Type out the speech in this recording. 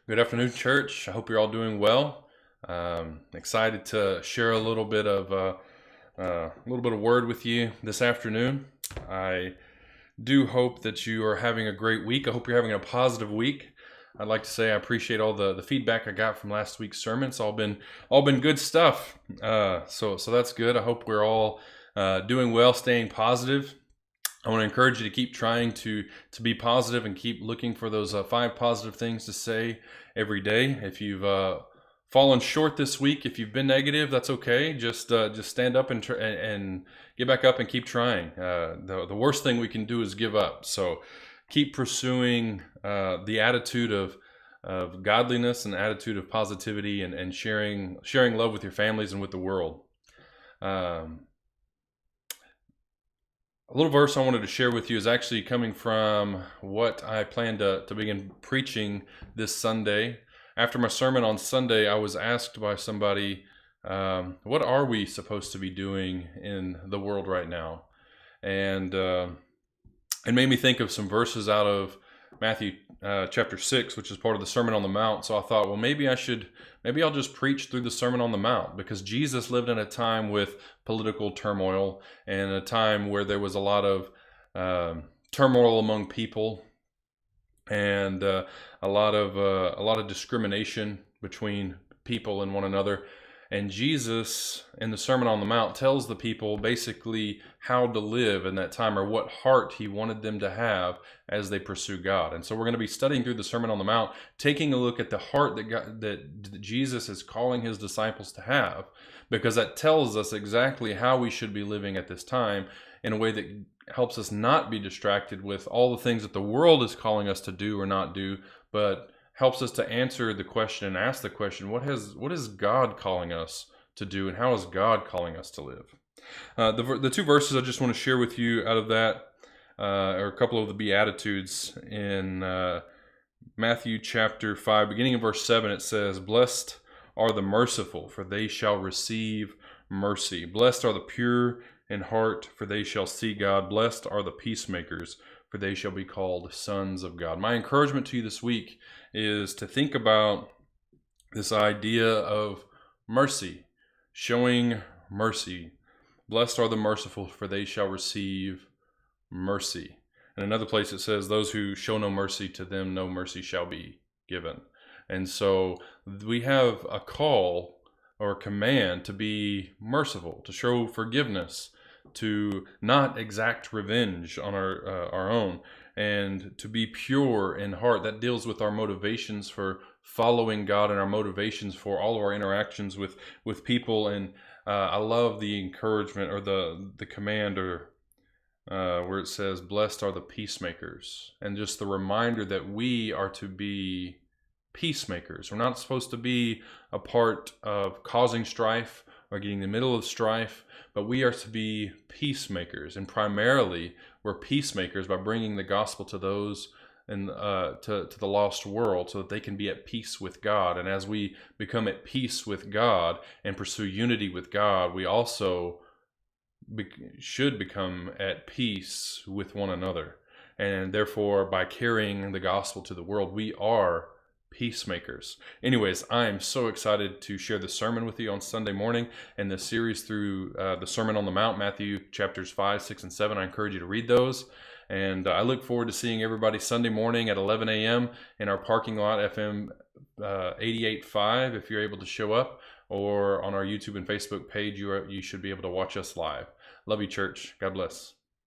Good afternoon, church. I hope you're all doing well. Excited to share a little bit of word with you this afternoon. I do hope that you are having a great week. I hope you're having a positive week. I'd like to say I appreciate all the feedback I got from last week's sermon. It's all been good stuff. So that's good. I hope we're all doing well, staying positive. I want to encourage you to keep trying to be positive and keep looking for those 5 positive things to say every day. If you've fallen short this week, if you've been negative, that's okay. Just stand up and get back up and keep trying. The worst thing we can do is give up. So keep pursuing the attitude of godliness and attitude of positivity and sharing love with your families and with the world. A little verse I wanted to share with you is actually coming from what I plan to begin preaching this Sunday. After my sermon on Sunday, I was asked by somebody, what are we supposed to be doing in the world right now? And it made me think of some verses out of Matthew chapter 6, which is part of the Sermon on the Mount. So I thought, well, maybe I'll just preach through the Sermon on the Mount, because Jesus lived in a time with political turmoil and a time where there was a lot of turmoil among people and a lot of discrimination between people and one another. And Jesus, in the Sermon on the Mount, tells the people basically how to live in that time, or what heart he wanted them to have as they pursue God. And so we're going to be studying through the Sermon on the Mount, taking a look at the heart that Jesus is calling his disciples to have, because that tells us exactly how we should be living at this time in a way that helps us not be distracted with all the things that the world is calling us to do or not do, but helps us to answer the question and ask the question, what is God calling us to do, and how is God calling us to live? The 2 verses I just want to share with you out of that are a couple of the Beatitudes. In Matthew chapter 5, beginning in verse 7, it says, "Blessed are the merciful, for they shall receive mercy. Blessed are the pure in heart, for they shall see God. Blessed are the peacemakers, for they shall be called sons of God." My encouragement to you this week is to think about this idea of mercy, showing mercy. Blessed are the merciful, for they shall receive mercy. In another place it says, "Those who show no mercy, to them no mercy shall be given." And so we have a call or a command to be merciful, to show forgiveness, to not exact revenge on our own, and to be pure in heart. That deals with our motivations for following God and our motivations for all of our interactions with people. And I love the encouragement, or the command, or where it says, "Blessed are the peacemakers," and just the reminder that we are to be peacemakers. We're not supposed to be a part of causing strife or getting in the middle of strife, but we are to be peacemakers. And primarily, we're peacemakers by bringing the gospel to those and to the lost world, so that they can be at peace with God. And as we become at peace with God and pursue unity with God, we also should become at peace with one another. And therefore, by carrying the gospel to the world, we are peacemakers. Anyways, I am so excited to share the sermon with you on Sunday morning, and the series through the Sermon on the Mount, Matthew chapters 5, 6, and 7. I encourage you to read those. And I look forward to seeing everybody Sunday morning at 11 a.m. in our parking lot, FM 88.5, if you're able to show up, or on our YouTube and Facebook page. You should be able to watch us live. Love you, church. God bless.